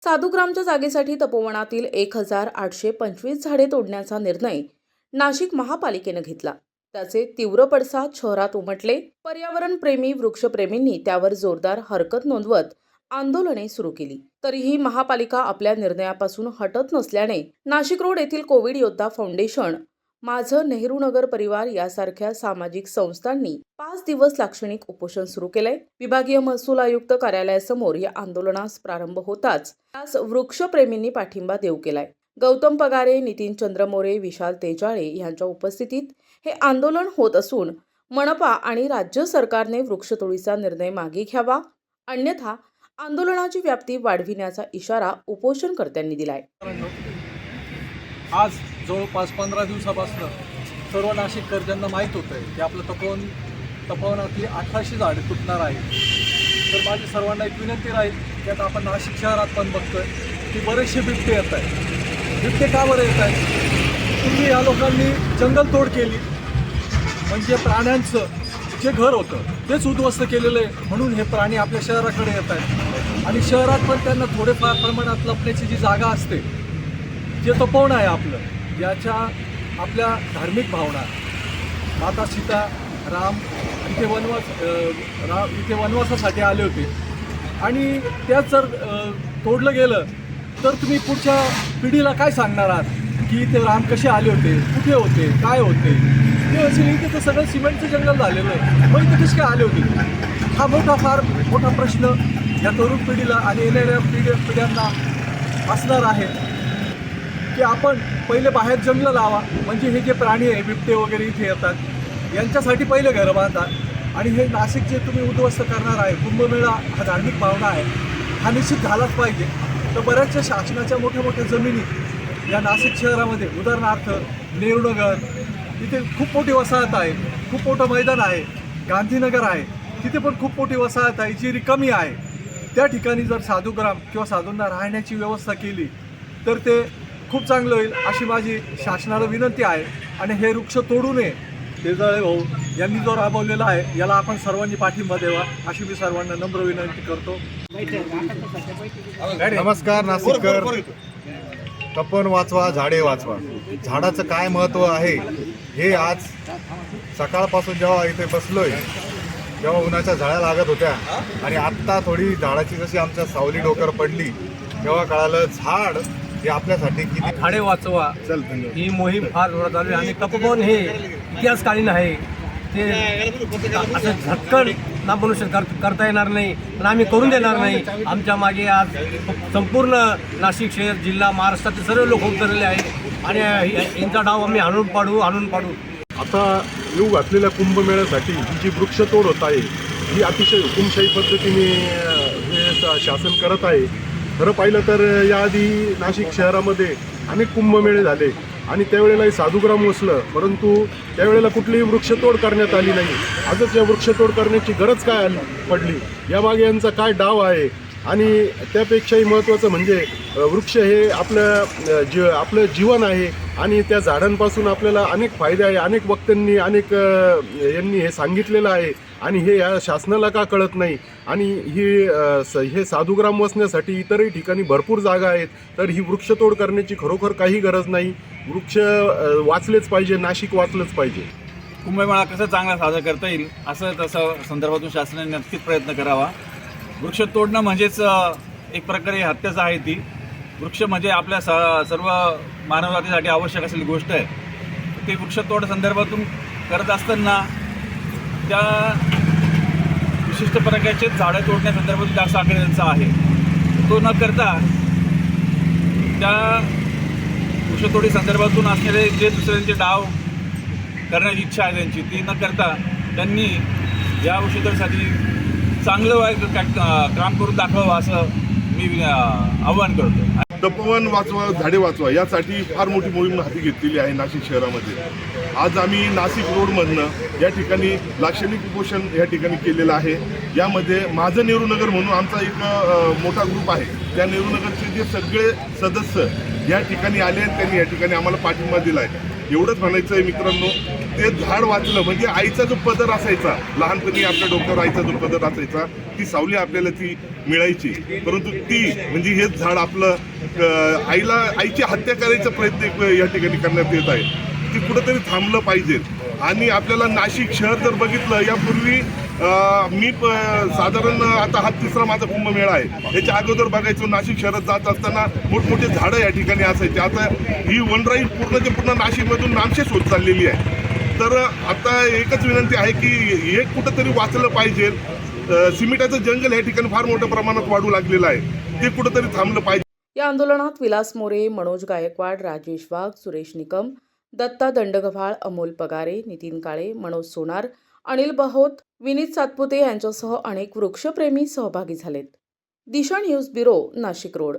साधुग्रामच्या जागेसाठी तपोवनातील 1825 झाडे तोडण्याचा निर्णय नाशिक महापालिकेने घेतला। त्याचे तीव्र पडसाद शहरात उमटले। पर्यावरणप्रेमी वृक्षप्रेमींनी त्यावर जोरदार हरकत नोंदवत आंदोलने सुरू केली। तरीही महापालिका आपल्या निर्णयापासून हटत नसल्याने नाशिक रोड येथील कोविड योद्धा फाउंडेशन, माझं नेहरू नगर परिवार यासारख्या सामाजिक संस्थांनी 5 दिवस लाक्षणिक उपोषण सुरू केले। विभागीय महसूल आयुक्त कार्यालयासमोर या आंदोलनास प्रारंभ होताच त्यास वृक्षप्रेमींनी पाठिंबा देऊ केलाय। गौतम पगारे, नितीन चंद्र मोरे, विशाल तेजाळे यांच्या उपस्थितीत हे आंदोलन होत असून मनपा आणि राज्य सरकारने वृक्षतोडीचा निर्णय मागे घ्यावा, अन्यथा आंदोलनाची व्याप्ती वाढविण्याचा इशारा उपोषणकर्त्यांनी दिलाय। आज जवळपास 15 दिवसापासून सर्व नाशिककरांना माहीत होतं की आपलं तपोवनातली 1800 झाडे तुटणार आहे। तर माझी सर्वांना एक विनंती राहील की आता आपण नाशिक शहरात पण बघतोय की बरेचसे बिबटे येत आहेत। बिबटे का बरं येत आहेत? तुम्ही या लोकांनी जंगलतोड केली म्हणजे प्राण्यांचं जे घर होतं तेच उद्ध्वस्त केलेलं आहे, म्हणून हे प्राणी आपल्या शहराकडे येत आहेत। आणि शहरात पण त्यांना थोडेफार प्रमाणात लपण्याची जी जागा असते, जे तपोवन आहे आपलं, याच्या आपल्या धार्मिक भावना, माता सीता, राम इथे वनवासासाठी आले होते आणि त्याच जर तोडलं गेलं तर तुम्ही पुढच्या पिढीला काय सांगणार आहात की ते राम कसे आले होते, कुठे होते, काय होते? ते असेल इथे तर सगळं सिमेंटचं जंगल झालेलं आहे, मग इथे कसे काय आले होते? हा फार मोठा प्रश्न या तरुण पिढीला आणि येणाऱ्या पिढ्यांना असणार आहे की आपण पहिले बाहेर जंगलं लावा, म्हणजे हे जे प्राणी आहे, बिबटे वगैरे इथे येतात, यांच्यासाठी पहिले घरं बांधा। आणि हे नाशिक जे तुम्ही उद्ध्वस्त करणार आहे, कुंभमेळा हा धार्मिक भावना आहे, हा निश्चित झालाच पाहिजे। तर बऱ्याचशा शासनाच्या मोठ्या जमिनी या नाशिक शहरामध्ये, उदाहरणार्थ नेहरूनगर, तिथे खूप मोठी वसाहत आहे, खूप मोठं मैदान आहे, गांधीनगर आहे, तिथे पण खूप मोठी वसाहत आहे जी रिकामी आहे। त्या ठिकाणी जर साधुग्राम किंवा साधूंना राहण्याची व्यवस्था केली तर ते खूप चांगलं होईल, अशी माझी शासनाला विनंती आहे। आणि हे वृक्ष तोडू नये, तेजाळे भाऊ यांनी जो राबवलेला आहे याला आपण सर्वांनी पाठिंबा द्यावा, अशी मी सर्वांना नम्र विनंती करतो। नमस्कार नाशिककर, तपोवन वाचवा, झाडे वाचवा। झाडाचं काय महत्त्व आहे हे आज सकाळपासून जेव्हा इथे बसलोय, जेव्हा उन्हाच्या झळा लागत होत्या आणि आत्ता थोडी झाडाची जशी आमच्या सावली डोक्यावर पडली तेव्हा कळालं झाड हे आपल्यासाठी किती। झाडे वाचवा ही मोहीम फार जोरात चालू आहे आणि तपोवन हे इतिहासकालीन आहे, ते असं झटकन ना मनुष्य करता येणार नाही पण आम्ही करून देणार नाही। आमच्या मागे आज संपूर्ण नाशिक शहर, जिल्हा, महाराष्ट्राचे सर्व लोक उतरलेले आहेत आणि यांचा डाव आम्ही आणून पाडू। आता येऊ घातलेल्या कुंभमेळ्यासाठी ही जी वृक्षतोड होत आहे ही अतिशय हुकुमशाही पद्धतीने हे शासन करत आहे। खरं पाहिलं तर याआधी नाशिक शहरामध्ये अनेक कुंभमेळे झाले आणि त्यावेळेलाही साधुग्राम वसलं, परंतु त्यावेळेला कुठलीही वृक्षतोड करण्यात आली नाही। आजच या वृक्षतोड करण्याची गरज काय पडली, यामागे यांचा काय डाव आहे? आणि त्यापेक्षाही महत्त्वाचं म्हणजे वृक्ष हे आपलं जीवन आहे आणि त्या झाडांपासून आपल्याला अनेक फायदे आहे। अनेक वक्त्यांनी यांनी हे सांगितलेलं आहे आणि हे या शासनाला का कळत नाही? आणि हे साधुग्राम वसण्यासाठी इतरही ठिकाणी भरपूर जागा आहेत, तर ही वृक्षतोड करण्याची खरोखर काही गरज नाही। वृक्ष वाचलेच पाहिजे, नाशिक वाचलंच पाहिजे। कुंभमेळा कसा चांगला साजरा करता येईल असं तसं संदर्भातून शासनाने नक्कीच प्रयत्न करावा। वृक्ष तोडणं म्हणजेच एक प्रकारे हत्याच आहे ती। वृक्ष म्हणजे आपल्या सर्व मानवजातीसाठी आवश्यक असलेली गोष्ट आहे। ते वृक्षतोड संदर्भातून करत असताना त्या विशिष्ट प्रकारचे झाडं तोडण्यासंदर्भातून जास्त आकडे त्यांचा आहे, तो न करता त्या वृक्षतोडी संदर्भातून असलेले जे दुसऱ्यांचे डाव करण्याची इच्छा आहे त्यांची, ती न करता त्यांनी या वृक्षतोडीसाठी चांगलं काम करून दाखवावं असं मी आवाहन करतो। तपोवन वाचवा, झाडे वाचवा यासाठी फार मोठी मोहीम हाती घेतलेली आहे नाशिक शहरामध्ये। आज आम्ही नाशिक रोडमधनं या ठिकाणी लाक्षणिक उपोषण या ठिकाणी केलेलं आहे। यामध्ये माझं नेहरूनगर म्हणून आमचा एक मोठा ग्रुप आहे, त्या नेहरूनगरचे जे सगळे सदस्य या ठिकाणी आले, त्यांनी या ठिकाणी आम्हाला पाठिंबा दिला आहे। एवढंच म्हणायचं आहे मित्रांनो, ते झाड वाचलं म्हणजे आईचा जो पदर असायचा, लहानपणी आपल्या डोक्यावर आईचा जो पदर असायचा, ती सावली आपल्याला ती मिळायची. परंतु ती म्हणजे हेच झाड आपलं आईची हत्या करायचा प्रयत्न या ठिकाणी करण्यात येत आहे. ती कुठंतरी थांबलं पाहिजे. आणि आपल्याला नाशिक शहर जर बघितलं, यापूर्वी मी साधारण आता हा तिसरा माझा कुंभमेळा आहे. याच्या अगोदर बघायचो नाशिक शहरात जात असताना मोठमोठे झाडं या ठिकाणी असायचे. आता ही वनराई पूर्णच्या पूर्ण नाशिकमधून नामशेष होत चाललेली आहे. तर आता एकच विनंती आहे की हे कुठंतरी वाचलं पाहिजे. सिमेंटाचं जंगल या ठिकाणी फार मोठ्या प्रमाणात वाढू लागलेलं आहे, ते कुठंतरी थांबलं पाहिजे. या आंदोलनात विलास मोरे, मनोज गायकवाड, राजेश वाघ, सुरेश निकम, दत्ता दंडगव्हाळ, अमोल पगारे, नितीन काळे, मनोज सोनार, अनिल बहोत, विनीत सातपुते यांच्यासह अनेक वृक्षप्रेमी सहभागी झालेत. दिशा न्यूज ब्युरो, नाशिक रोड.